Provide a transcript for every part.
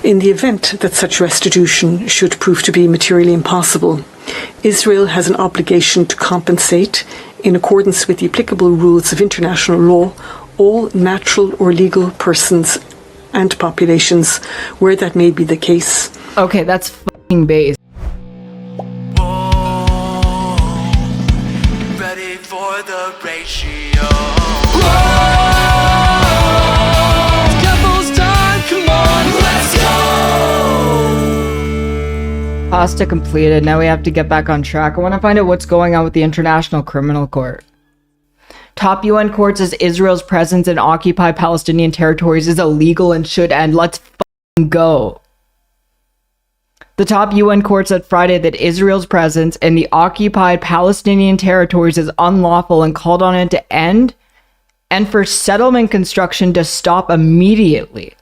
In the event that such restitution should prove to be materially impossible, Israel has an obligation to compensate, in accordance with the applicable rules of international law, all natural or legal persons and populations where that may be the case. Okay, that's fucking base. Ready for the ratio. Devil's time, come on, let's go. Pasta completed. Now we have to get back on track. I want to find out what's going on with the International Criminal Court. Top UN court says Israel's presence in occupied Palestinian territories is illegal and should end. Let's fucking go. The top UN court said Friday that Israel's presence in the occupied Palestinian territories is unlawful and called on it to end and for settlement construction to stop immediately,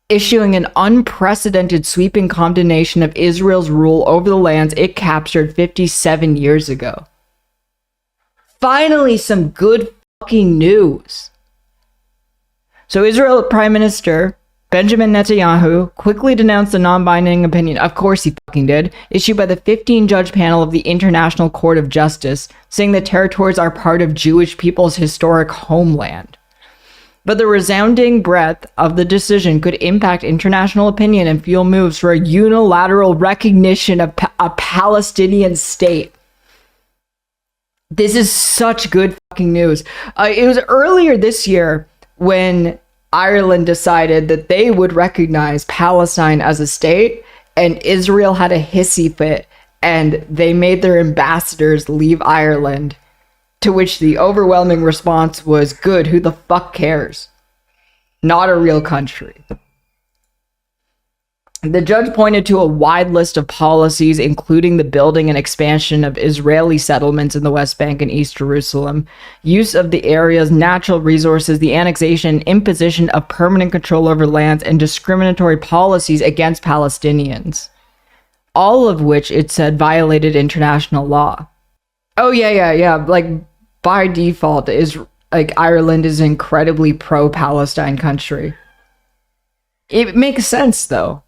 issuing an unprecedented sweeping condemnation of Israel's rule over the lands it captured 57 years ago. Finally, some good fucking news. So Israel Prime Minister Benjamin Netanyahu quickly denounced the non-binding opinion, of course he fucking did, issued by the 15-judge panel of the International Court of Justice, saying the territories are part of Jewish people's historic homeland. But the resounding breadth of the decision could impact international opinion and fuel moves for a unilateral recognition of a Palestinian state. This is such good fucking news. It was earlier this year when Ireland decided that they would recognize Palestine as a state, and Israel had a hissy fit, and they made their ambassadors leave Ireland, to which the overwhelming response was, good, who the fuck cares? Not a real country. The judge pointed to a wide list of policies, including the building and expansion of Israeli settlements in the West Bank and East Jerusalem, use of the area's natural resources, the annexation and imposition of permanent control over lands, and discriminatory policies against Palestinians. All of which, it said, violated international law. Oh, yeah. Like, by default, Ireland is an incredibly pro-Palestine country. It makes sense, though.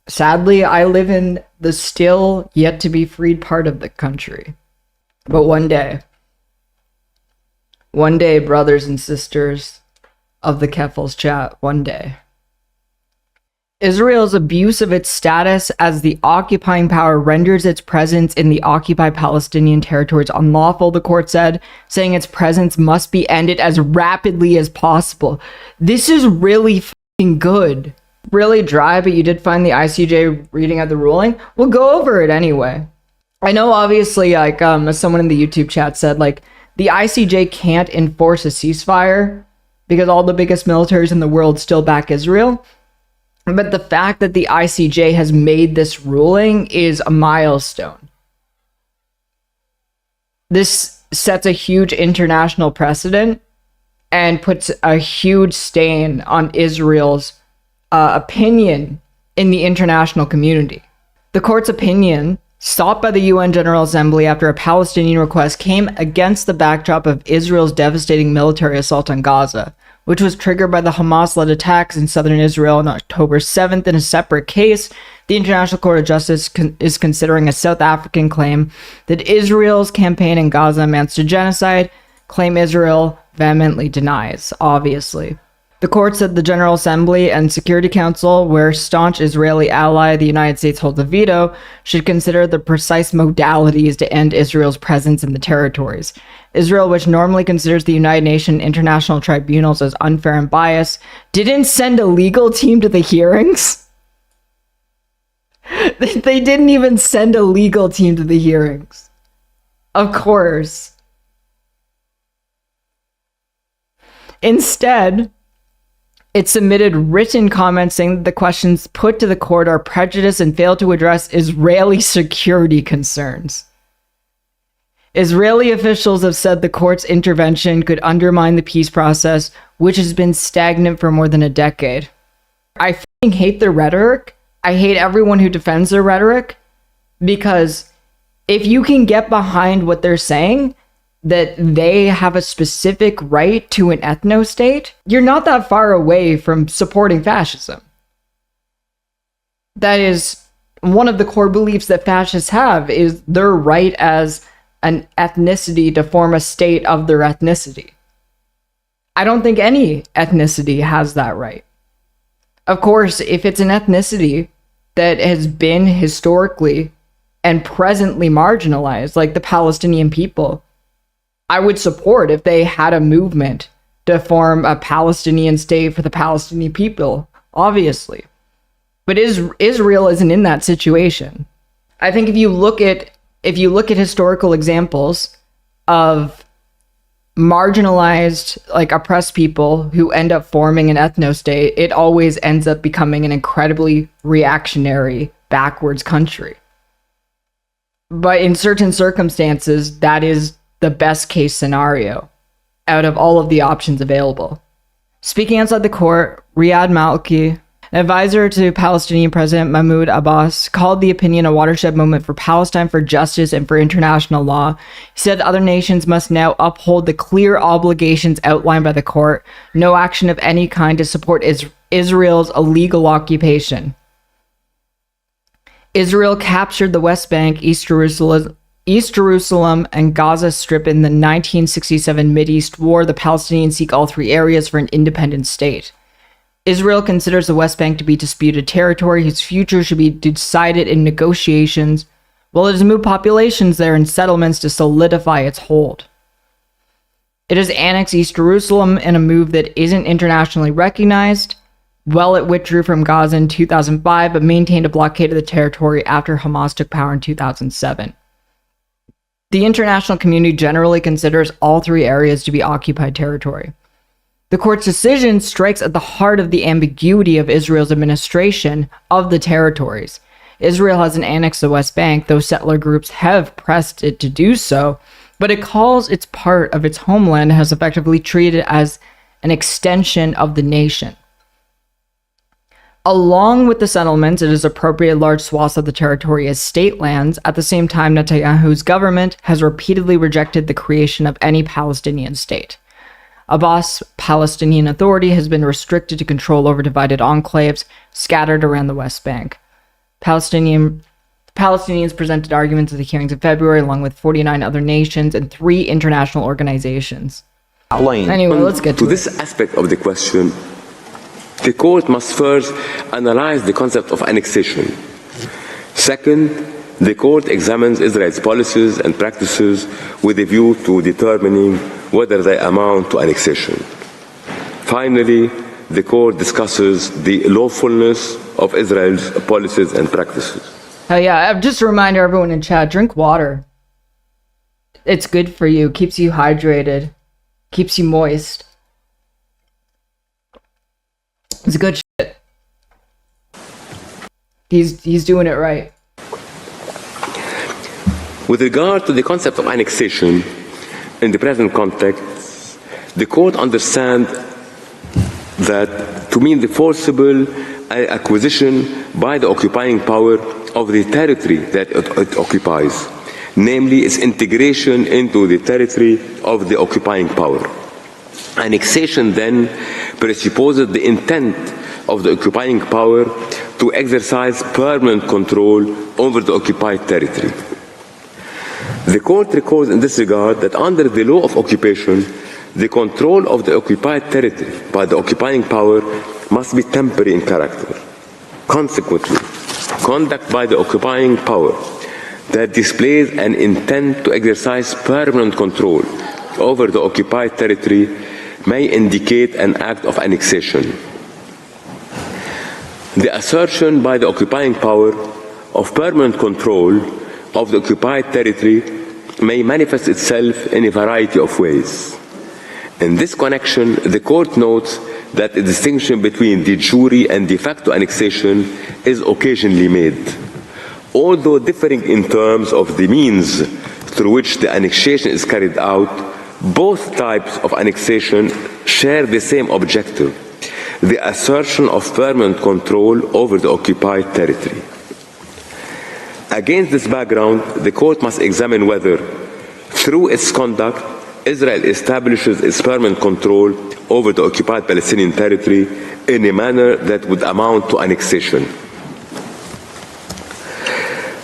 Sadly, I live in the still yet to be freed part of the country. But one day, brothers and sisters of the Keffals chat, one day, Israel's abuse of its status as the occupying power renders its presence in the occupied Palestinian territories unlawful, the court said, saying its presence must be ended as rapidly as possible. This is really fucking good. Really dry, but you did find the ICJ reading of the ruling. We'll go over it anyway. I know, obviously, as someone in the YouTube chat said, the ICJ can't enforce a ceasefire because all the biggest militaries in the world still back Israel. But the fact that the ICJ has made this ruling is a milestone. This sets a huge international precedent and puts a huge stain on Israel's opinion in the international community. The court's opinion, sought by the UN General Assembly after a Palestinian request, came against the backdrop of Israel's devastating military assault on Gaza, which was triggered by the Hamas-led attacks in southern Israel on October 7th. In a separate case, the International Court of Justice is considering a South African claim that Israel's campaign in Gaza amounts to genocide, claim Israel vehemently denies, obviously. The court said the General Assembly and Security Council, where staunch Israeli ally the United States holds a veto, should consider the precise modalities to end Israel's presence in the territories. Israel, which normally considers the United Nations international tribunals as unfair and biased, didn't send a legal team to the hearings. They didn't even send a legal team to the hearings. Of course. Instead, it submitted written comments saying that the questions put to the court are prejudiced and fail to address Israeli security concerns. Israeli officials have said the court's intervention could undermine the peace process, which has been stagnant for more than a decade. I fucking hate their rhetoric. I hate everyone who defends their rhetoric, because if you can get behind what they're saying, that they have a specific right to an ethno-state, you're not that far away from supporting fascism. That is one of the core beliefs that fascists have, is their right as an ethnicity to form a state of their ethnicity. I don't think any ethnicity has that right. Of course, if it's an ethnicity that has been historically and presently marginalized, like the Palestinian people, I would support if they had a movement to form a Palestinian state for the Palestinian people, obviously. But Israel isn't in that situation. I think if you look at historical examples of marginalized, like oppressed people who end up forming an ethno-state, it always ends up becoming an incredibly reactionary, backwards country. But in certain circumstances, that is the best case scenario out of all of the options available. Speaking outside the court, Riyad Malki, an advisor to Palestinian President Mahmoud Abbas, called the opinion a watershed moment for Palestine, for justice, and for international law. He said other nations must now uphold the clear obligations outlined by the court, no action of any kind to support Israel's illegal occupation. Israel captured the West Bank, East Jerusalem, and Gaza Strip in the 1967 Mideast War. The Palestinians seek all three areas for an independent state. Israel considers the West Bank to be disputed territory whose future should be decided in negotiations, while it has moved populations there and settlements to solidify its hold. It has annexed East Jerusalem in a move that isn't internationally recognized. Well, it withdrew from Gaza in 2005, but maintained a blockade of the territory after Hamas took power in 2007. The international community generally considers all three areas to be occupied territory. The court's decision strikes at the heart of the ambiguity of Israel's administration of the territories. Israel hasn't annexed the West Bank, though settler groups have pressed it to do so, but it calls its part of its homeland and has effectively treated it as an extension of the nation. Along with the settlements, it has appropriated large swaths of the territory as state lands. At the same time, Netanyahu's government has repeatedly rejected the creation of any Palestinian state. Abbas' Palestinian Authority has been restricted to control over divided enclaves scattered around the West Bank. Palestinians presented arguments at the hearings in February, along with 49 other nations and 3 international organizations. Anyway, let's get to this aspect of the question. The court must first analyze the concept of annexation. Second, the court examines Israel's policies and practices with a view to determining whether they amount to annexation. Finally, the court discusses the lawfulness of Israel's policies and practices. Just a reminder, everyone in chat, drink water. It's good for you, keeps you hydrated, keeps you moist. It's good shit. He's doing it right. With regard to the concept of annexation, in the present context, the court understands that to mean the forcible acquisition by the occupying power of the territory that it occupies, namely its integration into the territory of the occupying power. Annexation then presupposes the intent of the occupying power to exercise permanent control over the occupied territory. The court recalls in this regard that under the law of occupation, the control of the occupied territory by the occupying power must be temporary in character. Consequently, conduct by the occupying power that displays an intent to exercise permanent control over the occupied territory may indicate an act of annexation. The assertion by the occupying power of permanent control of the occupied territory may manifest itself in a variety of ways. In this connection, the court notes that a distinction between de jure and de facto annexation is occasionally made. Although differing in terms of the means through which the annexation is carried out, both types of annexation share the same objective: the assertion of permanent control over the occupied territory. Against this background, the court must examine whether, through its conduct, Israel establishes its permanent control over the occupied Palestinian territory in a manner that would amount to annexation.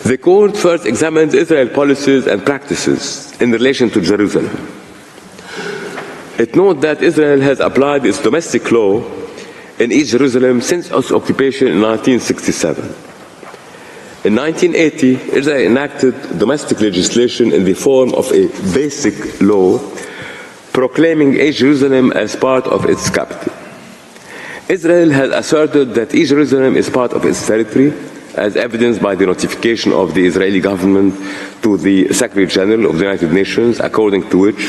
The court first examines Israel's policies and practices in relation to Jerusalem. It notes that Israel has applied its domestic law in East Jerusalem since its occupation in 1967. In 1980, Israel enacted domestic legislation in the form of a basic law proclaiming East Jerusalem as part of its capital. Israel has asserted that East Jerusalem is part of its territory, as evidenced by the notification of the Israeli government to the Secretary General of the United Nations, according to which,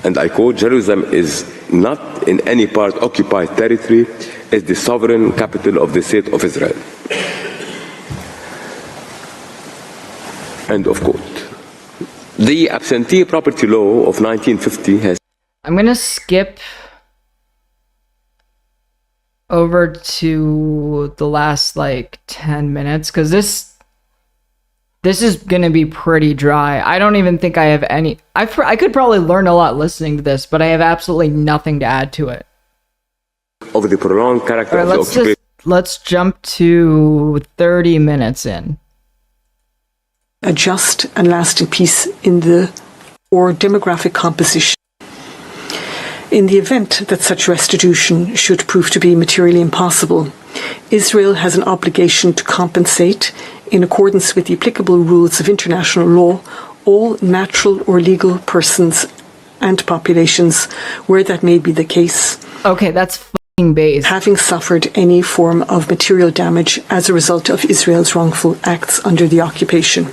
and I quote, Jerusalem is not in any part occupied territory, is the sovereign capital of the State of Israel. End of quote. The absentee property law of 1950 has... I'm going to skip over to the last like 10 minutes because this is going to be pretty dry. I don't even think I have any... I could probably learn a lot listening to this, but I have absolutely nothing to add to it. Of the prolonged character of the occupation. Let's jump to 30 minutes in. A just and lasting peace in the or demographic composition. In the event that such restitution should prove to be materially impossible, Israel has an obligation to compensate, in accordance with the applicable rules of international law, all natural or legal persons and populations, where that may be the case. Okay, that's fucking base. Having suffered any form of material damage as a result of Israel's wrongful acts under the occupation.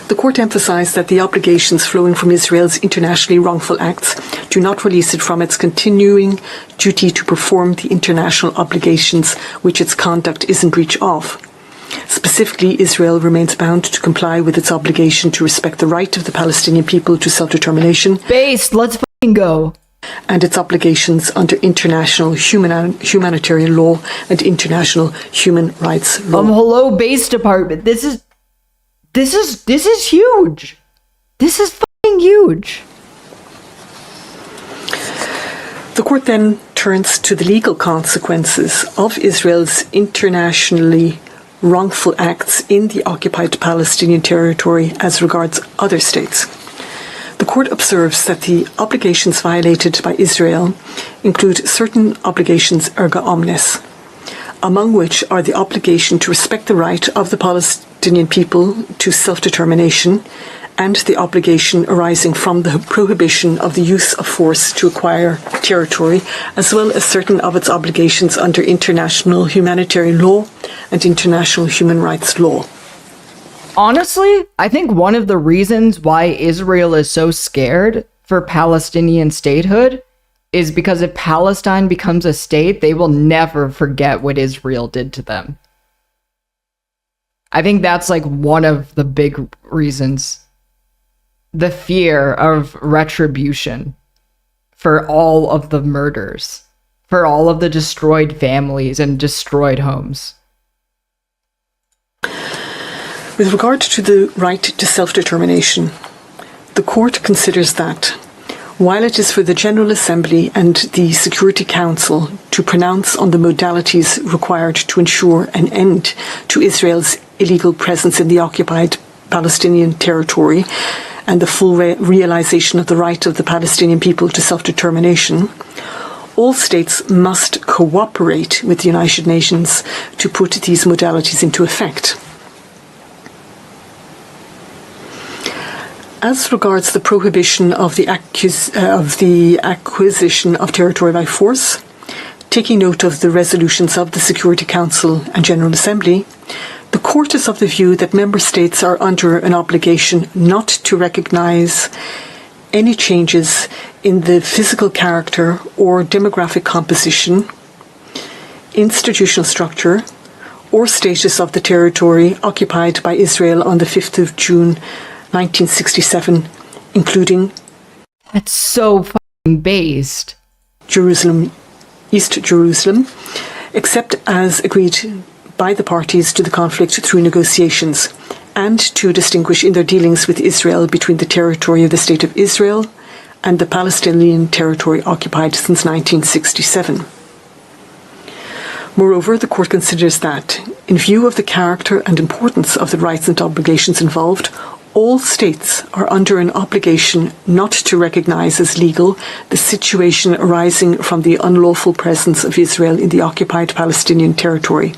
The court emphasized that the obligations flowing from Israel's internationally wrongful acts do not release it from its continuing duty to perform the international obligations which its conduct is in breach of. Specifically, Israel remains bound to comply with its obligation to respect the right of the Palestinian people to self-determination. Based, let's fucking go. And its obligations under international humanitarian law and international human rights law. Hello, base department. This is huge. This is fucking huge. The court then turns to the legal consequences of Israel's internationally wrongful acts in the occupied Palestinian territory as regards other states. The court observes that the obligations violated by Israel include certain obligations erga omnes, among which are the obligation to respect the right of the Palestinian people to self-determination and the obligation arising from the prohibition of the use of force to acquire territory, as well as certain of its obligations under international humanitarian law and international human rights law. Honestly, I think one of the reasons why Israel is so scared for Palestinian statehood is because if Palestine becomes a state, they will never forget what Israel did to them. I think that's like one of the big reasons. The fear of retribution for all of the murders, for all of the destroyed families and destroyed homes. With regard to the right to self-determination, the court considers that while it is for the General Assembly and the Security Council to pronounce on the modalities required to ensure an end to Israel's illegal presence in the occupied Palestinian territory and the full realization of the right of the Palestinian people to self-determination, all states must cooperate with the United Nations to put these modalities into effect. As regards the prohibition of the acquisition of territory by force, taking note of the resolutions of the Security Council and General Assembly, the court is of the view that member states are under an obligation not to recognize any changes in the physical character or demographic composition, institutional structure, or status of the territory occupied by Israel on the 5th of June 1967, including That's so fucking based. Jerusalem, East Jerusalem, except as agreed by the parties to the conflict through negotiations, and to distinguish in their dealings with Israel between the territory of the State of Israel and the Palestinian territory occupied since 1967. Moreover, the court considers that In view of the character and importance of the rights and obligations involved, all states are under an obligation not to recognise as legal the situation arising from the unlawful presence of Israel in the occupied Palestinian territory.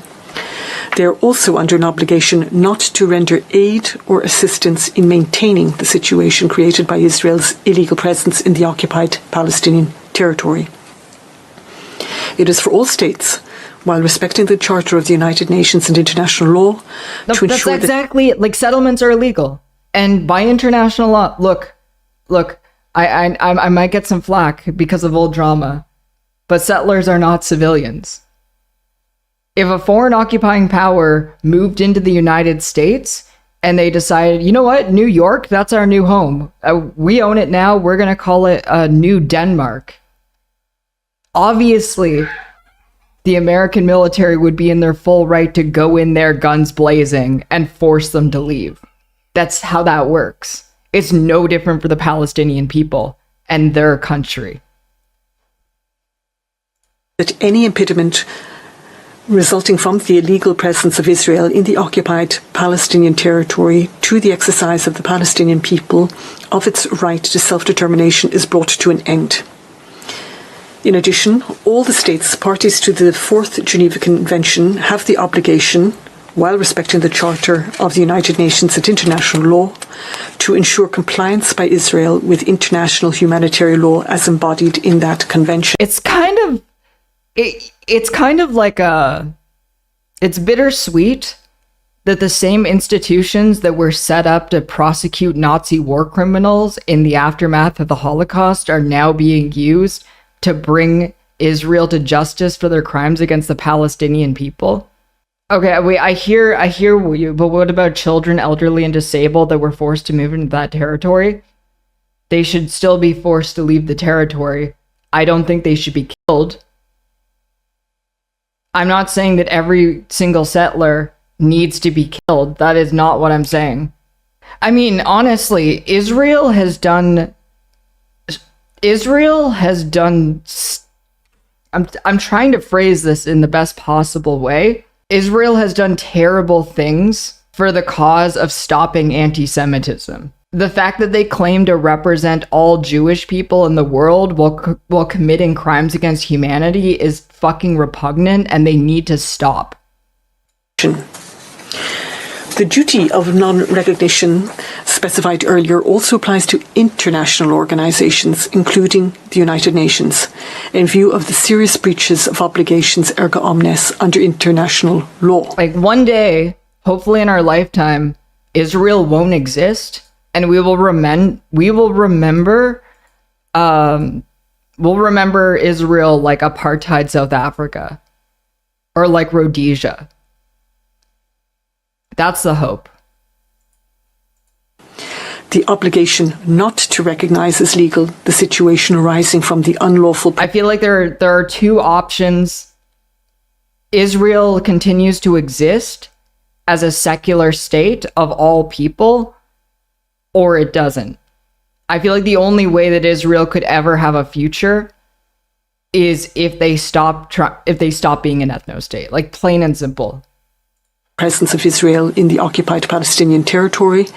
They are also under an obligation not to render aid or assistance in maintaining the situation created by Israel's illegal presence in the occupied Palestinian territory. It is for all states, while respecting the Charter of the United Nations and international law, to ensure that's exactly it. Like, settlements are illegal. And by international law, look, I might get some flack because of old drama, but settlers are not civilians. If a foreign occupying power moved into the United States and they decided, you know what, New York, that's our new home. We own it now. We're going to call it New Denmark. Obviously, the American military would be in their full right to go in there guns blazing and force them to leave. That's how that works. It's no different for the Palestinian people and their country. That any impediment resulting from the illegal presence of Israel in the occupied Palestinian territory to the exercise of the Palestinian people of its right to self-determination is brought to an end. In addition, all the states parties to the Fourth Geneva Convention have the obligation, while respecting the Charter of the United Nations and international law, to ensure compliance by Israel with international humanitarian law as embodied in that convention. It's kind of like it's bittersweet that the same institutions that were set up to prosecute Nazi war criminals in the aftermath of the Holocaust are now being used to bring Israel to justice for their crimes against the Palestinian people. Okay, wait, I hear you, but what about children, elderly, and disabled that were forced to move into that territory? They should still be forced to leave the territory. I don't think they should be killed. I'm not saying that every single settler needs to be killed. That is not what I'm saying. I mean, honestly, Israel has done... I'm trying to phrase this in the best possible way. Israel has done terrible things for the cause of stopping anti-Semitism. The fact that they claim to represent all Jewish people in the world while committing crimes against humanity is fucking repugnant, and they need to stop. The duty of non-recognition specified earlier also applies to international organizations, including the United Nations, in view of the serious breaches of obligations erga omnes under international law. Like, one day, hopefully in our lifetime, Israel won't exist, and we'll remember Israel like apartheid South Africa or like Rhodesia. That's the hope. The obligation not to recognize as legal the situation arising from the unlawful... I feel like there are two options. Israel continues to exist as a secular state of all people, or it doesn't. I feel like the only way that Israel could ever have a future is if they stop being an ethno-state, like, plain and simple. Presence of Israel in the occupied Palestinian territory,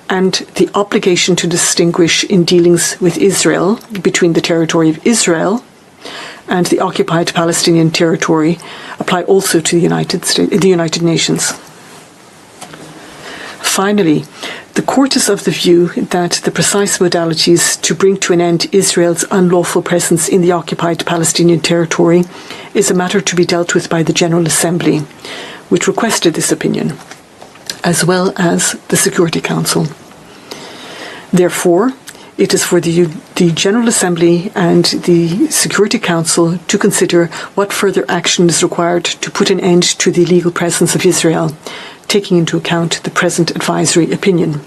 and the obligation to distinguish in dealings with Israel between the territory of Israel and the occupied Palestinian territory apply also to the United Nations. Finally, the Court is of the view that the precise modalities to bring to an end Israel's unlawful presence in the occupied Palestinian territory is a matter to be dealt with by the General Assembly, which requested this opinion, as well as the Security Council. Therefore, it is for the General Assembly and the Security Council to consider what further action is required to put an end to the illegal presence of Israel, taking into account the present advisory opinion.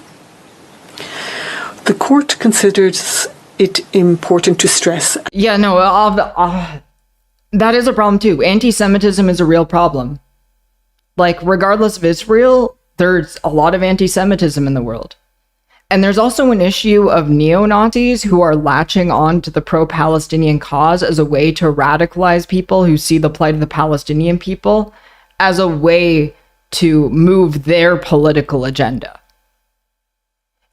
The Court considers it important to stress... Yeah, no, that is a problem too. Anti-Semitism is a real problem. Like, regardless of Israel, there's a lot of anti-Semitism in the world. And there's also an issue of neo-Nazis who are latching on to the pro-Palestinian cause as a way to radicalize people who see the plight of the Palestinian people as a way to move their political agenda.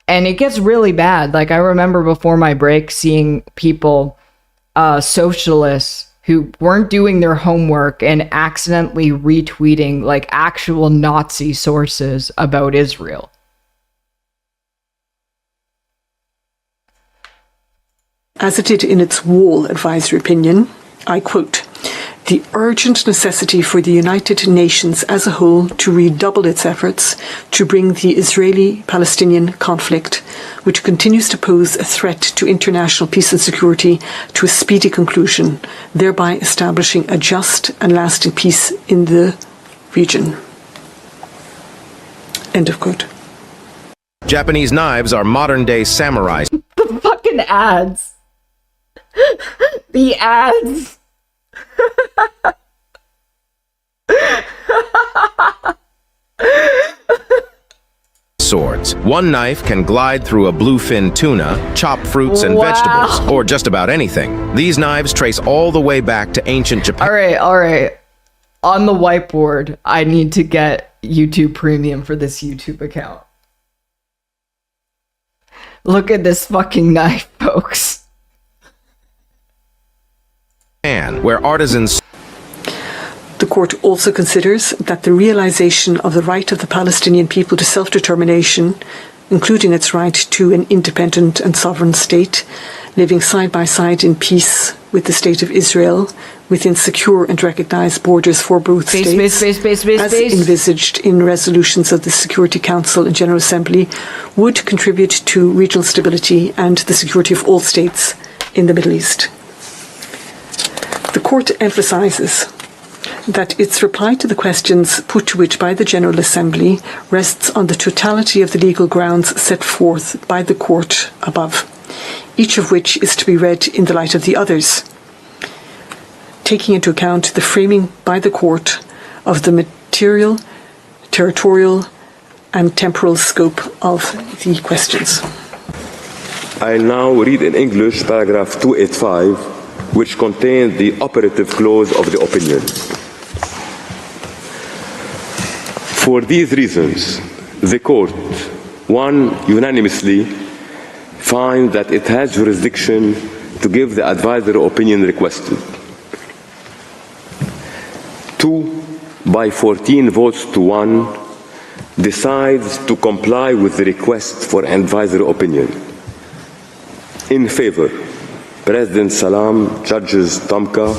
And it gets really bad. Like, I remember before my break seeing people, socialists, who weren't doing their homework and accidentally retweeting like actual Nazi sources about Israel. As it did in its Wall advisory opinion, I quote, "The urgent necessity for the United Nations as a whole to redouble its efforts to bring the Israeli-Palestinian conflict, which continues to pose a threat to international peace and security, to a speedy conclusion, thereby establishing a just and lasting peace in the region." End of quote. Japanese knives are modern-day samurai. The fucking ads. The ads. Swords. One knife can glide through a bluefin tuna, chop fruits and vegetables, or just about anything. These knives trace all the way back to ancient Japan. All right. On the whiteboard, I need to get YouTube Premium for this YouTube account. Look at this fucking knife, folks. Where artisans... The court also considers that the realization of the right of the Palestinian people to self-determination, including its right to an independent and sovereign state, living side by side in peace with the State of Israel, within secure and recognized borders for both states, as envisaged in resolutions of the Security Council and General Assembly, would contribute to regional stability and the security of all states in the Middle East. The court emphasizes that its reply to the questions put to it by the General Assembly rests on the totality of the legal grounds set forth by the court above, each of which is to be read in the light of the others, taking into account the framing by the court of the material, territorial, and temporal scope of the questions. I now read in English paragraph 285, which contains the operative clause of the opinion. For these reasons, the court, one, unanimously finds that it has jurisdiction to give the advisory opinion requested. 2, by 14 votes to 1, decides to comply with the request for advisory opinion. In favor, President Salam, Judges Tamka,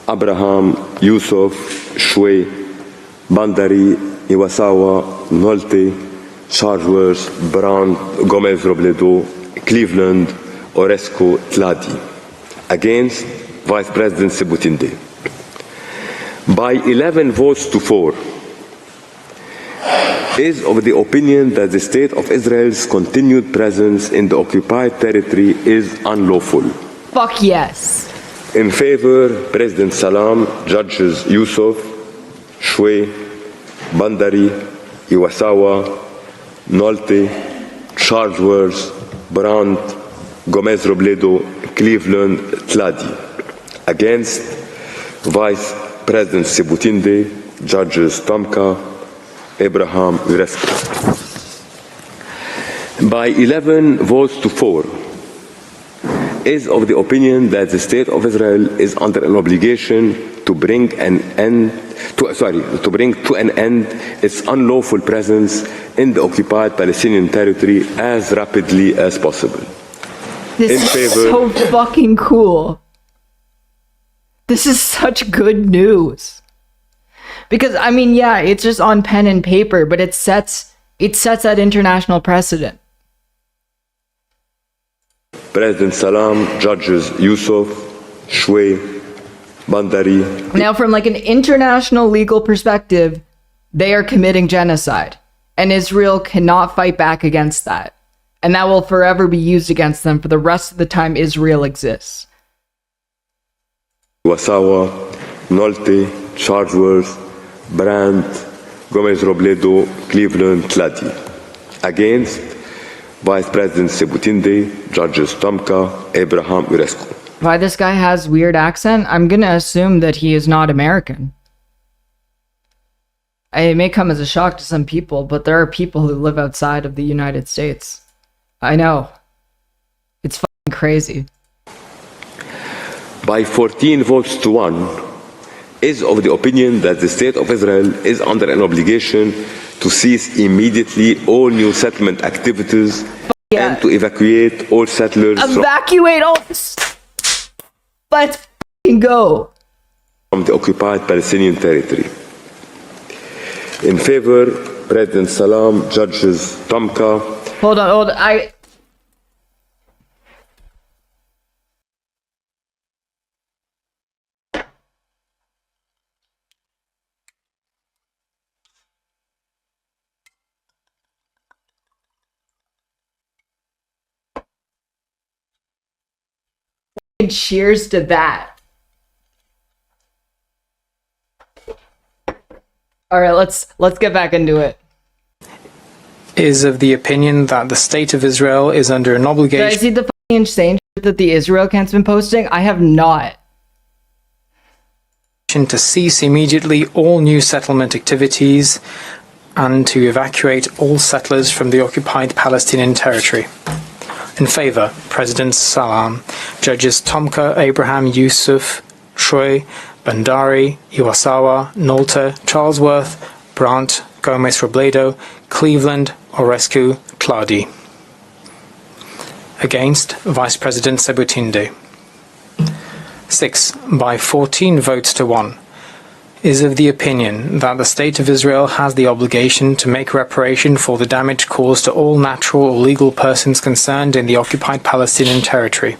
Abraham, Yusuf, Shway, Bandari, Iwasawa, Nolte, Chargeworth, Brand, Gomez Robledo, Cleveland, Oresco, Tladi. Against, Vice President Sebutinde. By 11 votes to 4, is of the opinion that the State of Israel's continued presence in the occupied territory is unlawful. Fuck yes. In favor, President Salam, Judges Yusuf, Shway, Bandari, Iwasawa, Nolte, Chargeworth, Brandt, Gomez Robledo, Cleveland, Tladi. Against, Vice President Sebutinde, Judges Tamka, Abraham, Uresco. By 11 votes to 4, is of the opinion that the State of Israel is under an obligation to bring to an end its unlawful presence in the occupied Palestinian territory as rapidly as possible. This is so fucking cool. This is such good news. Because, I mean, yeah, it's just on pen and paper, but it sets that international precedent. President Salam, Judges Yusuf, Shway, Bandari. Now, from like an international legal perspective, they are committing genocide. And Israel cannot fight back against that. And that will forever be used against them for the rest of the time Israel exists. Wasawa, Nolte, Chargeworth, Brandt, Gomez Robledo, Cleveland, Tladi. Against, Vice President Sebutinde, Judges Tamka, Abraham, Uresco. Why this guy has weird accent? I'm gonna assume that he is not American. It may come as a shock to some people, but there are people who live outside of the United States. I know. It's fucking crazy. By 14 votes to 1, is of the opinion that the State of Israel is under an obligation to cease immediately all new settlement activities and to evacuate all settlers Evacuate all this. Let's fucking go. from the occupied Palestinian territory. In favor, President Salam, Judges Tomka. Hold on. Cheers to that. All right, let's get back into it. Is of the opinion that the State of Israel is under an Did I obligation see the fucking insane shit that the Israel camp's been posting? I have not. to cease immediately all new settlement activities and to evacuate all settlers from the occupied Palestinian territory. In favour, President Salam, Judges Tomka, Abraham, Yusuf, Troy, Bandari, Iwasawa, Nolta, Charlesworth, Brandt, Gomez Robledo, Cleveland, Orescu, Clady. Against, Vice President Sebutinde. 6. By 14 votes to 1, is of the opinion that the State of Israel has the obligation to make reparation for the damage caused to all natural or legal persons concerned in the occupied Palestinian territory.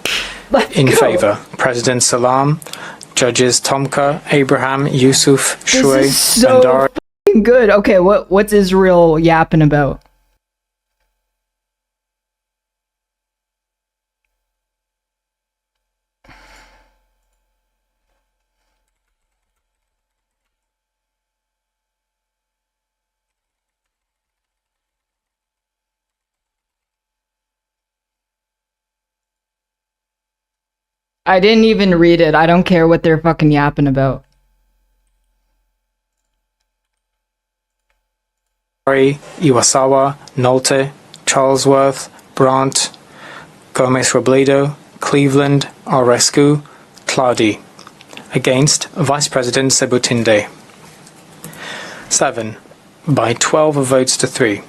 In favour, President Salam, Judges Tomka, Abraham, Yusuf, Shuey, This is so Bandari. fucking good. Okay, what's Israel yapping about? I didn't even read it. I don't care what they're fucking yapping about. Iwasawa, Nolte, Charlesworth, Brandt, Gomez Robledo, Cleveland, Orescu, Clady. Against, Vice President Sebutinde. 7. By 12 votes to 3,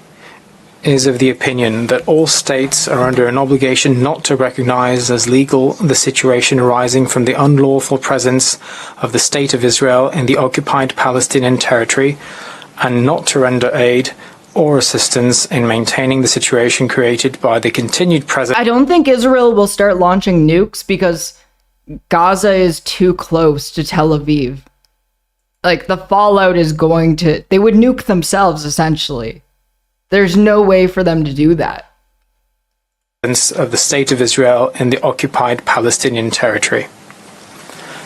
is of the opinion that all states are under an obligation not to recognize as legal the situation arising from the unlawful presence of the State of Israel in the occupied Palestinian territory, and not to render aid or assistance in maintaining the situation created by the continued presence. I don't think Israel will start launching nukes because Gaza is too close to Tel Aviv. Like, the fallout is going to... They would nuke themselves, essentially. There's no way for them to do that. Of the State of Israel in the occupied Palestinian territory.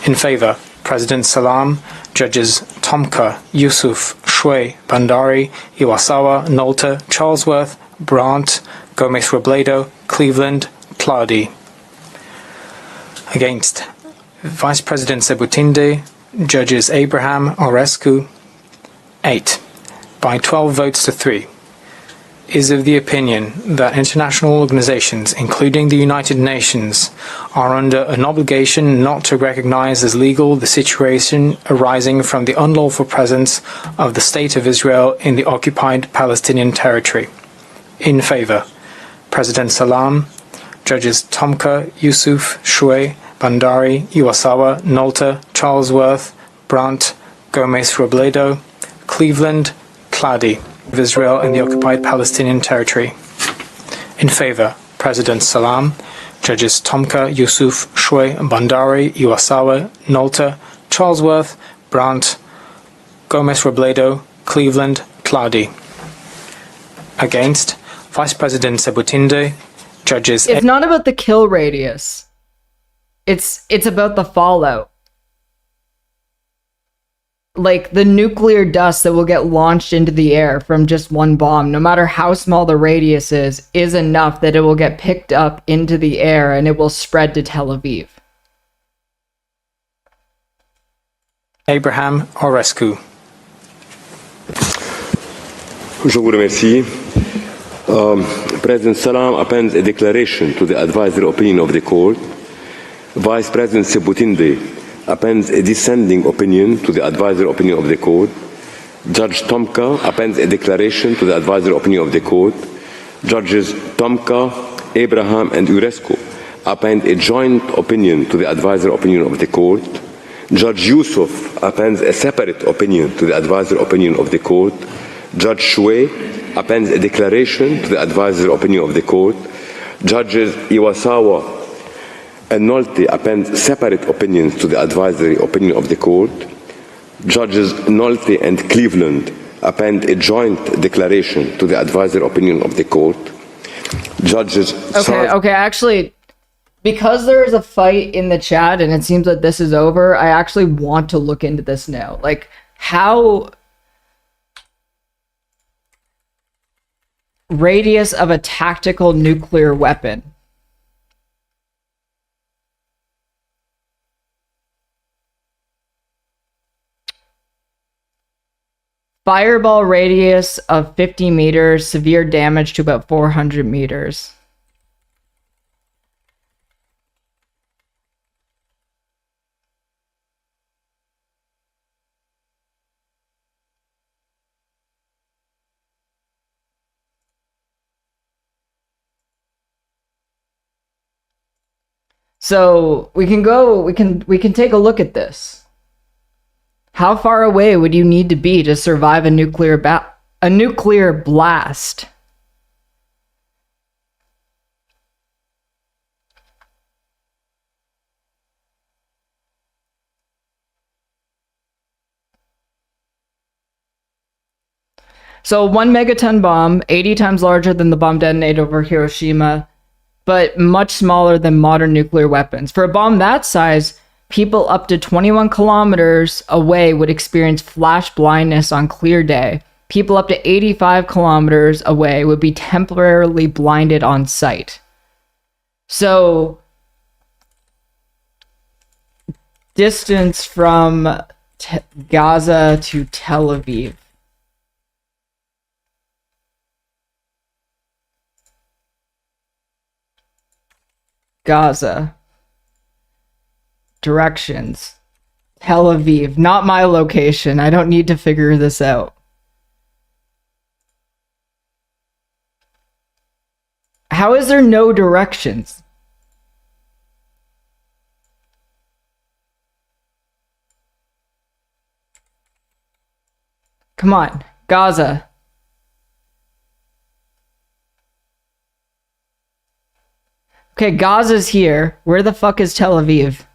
In favour, President Salam, Judges Tomka, Yusuf, Shuey, Bandari, Iwasawa, Nolta, Charlesworth, Brandt, Gomez Robledo, Cleveland, Clady. Against, Vice President Sebutinde, Judges Abraham, Orescu. 8. By 12 votes to 3, is of the opinion that international organizations, including the United Nations, are under an obligation not to recognize as legal the situation arising from the unlawful presence of the State of Israel in the occupied Palestinian territory. In favor, President Salam, Judges Tomka, Yusuf, Shuey, Bandari, Iwasawa, Nolta, Charlesworth, Brandt, Gomez Robledo, Cleveland, Clady. Of Israel in the occupied Palestinian territory. In favour, President Salam, Judges Tomka, Yusuf, Shuey, Bandari, Iwasawa, Nolta, Charlesworth, Brandt, Gomez Robledo, Cleveland, Clady. Against, Vice President Sebutinde, Judges... It's not about the kill radius. It's about the fallout. Like, the nuclear dust that will get launched into the air from just one bomb, no matter how small the radius is enough that it will get picked up into the air and it will spread to Tel Aviv. Abraham Orescu. Je vous remercie. President Salam appends a declaration to the advisory opinion of the court. Vice President Sebutinde appends a dissenting opinion to the advisory opinion of the court. Judge Tomka appends a declaration to the advisory opinion of the court. Judges Tomka, Abraham, and Uresco append a joint opinion to the advisory opinion of the court. Judge Yusuf appends a separate opinion to the advisory opinion of the court. Judge Shwe appends a declaration to the advisory opinion of the court. Judges Iwasawa and Nolte append separate opinions to the advisory opinion of the court. Judges Nolte and Cleveland append a joint declaration to the advisory opinion of the court. Judges... Okay, actually, because there is a fight in the chat and it seems that this is over, I actually want to look into this now. Like, how... Radius of a tactical nuclear weapon. Fireball radius of 50 meters, severe damage to about 400 meters. So we can take a look at this. How far away would you need to be to survive a nuclear blast? So 1 megaton bomb, 80 times larger than the bomb detonated over Hiroshima, but much smaller than modern nuclear weapons. For a bomb that size, people up to 21 kilometers away would experience flash blindness on clear day. People up to 85 kilometers away would be temporarily blinded on sight. So, distance from Gaza to Tel Aviv. Gaza. Directions. Tel Aviv. Not my location. I don't need to figure this out. How is there no directions? Come on. Gaza. Okay, Gaza's here. Where the fuck is Tel Aviv?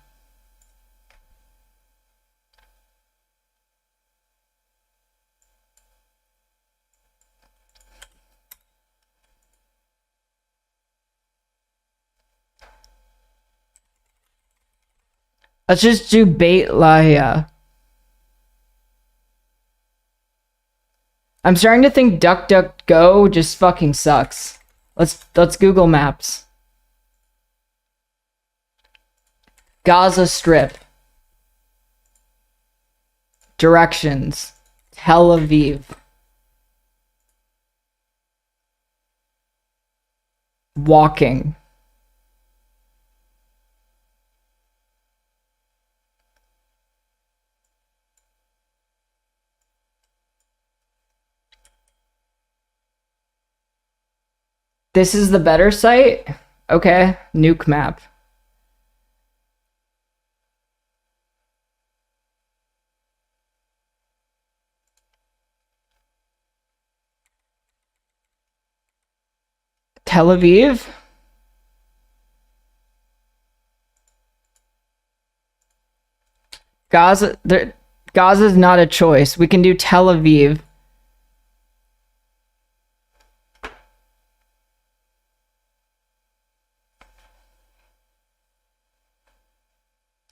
Let's just do Beit Lahia. I'm starting to think DuckDuckGo just fucking sucks. Let's Google Maps. Gaza Strip. Directions. Tel Aviv. Walking. This is the better site? Okay, nuke map. Tel Aviv? Gaza's not a choice. We can do Tel Aviv.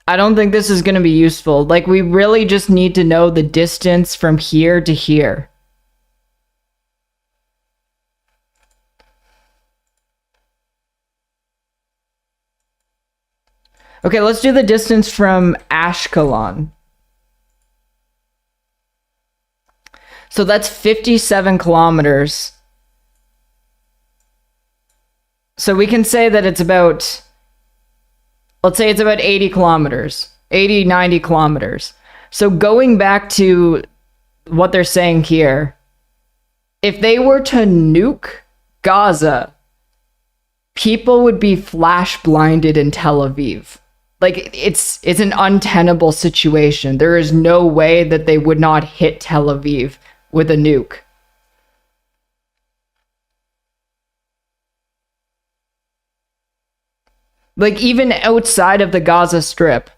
I don't think this is going to be useful. Like, we really just need to know the distance from here to here. Okay, let's do the distance from Ashkelon. So that's 57 kilometers. So we can say that it's about, let's say it's about 80 kilometers, 80, 90 kilometers. So going back to what they're saying here, if they were to nuke Gaza, people would be flash blinded in Tel Aviv. Like, it's an untenable situation. There is no way that they would not hit Tel Aviv with a nuke. Like, even outside of the Gaza Strip,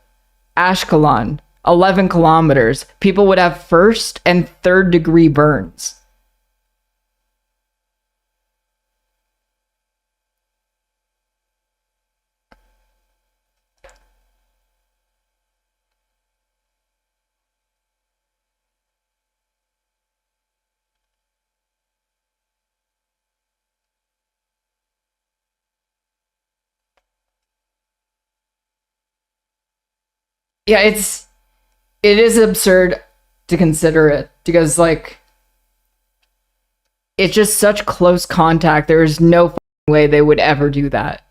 Ashkelon, 11 kilometers, people would have first and third degree burns. Yeah, it is absurd to consider it because, like, it's just such close contact. There is no fucking way they would ever do that.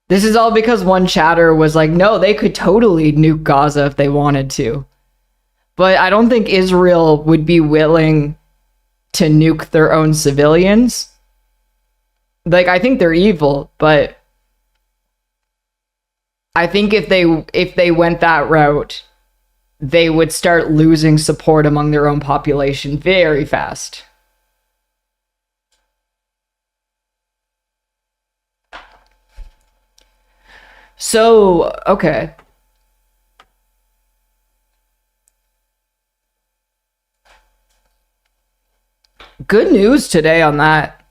This is all because one chatter was like, no, they could totally nuke Gaza if they wanted to. But I don't think Israel would be willing to nuke their own civilians. Like, I think they're evil, but I think if they went that route, they would start losing support among their own population very fast. So, okay. Good news today on that.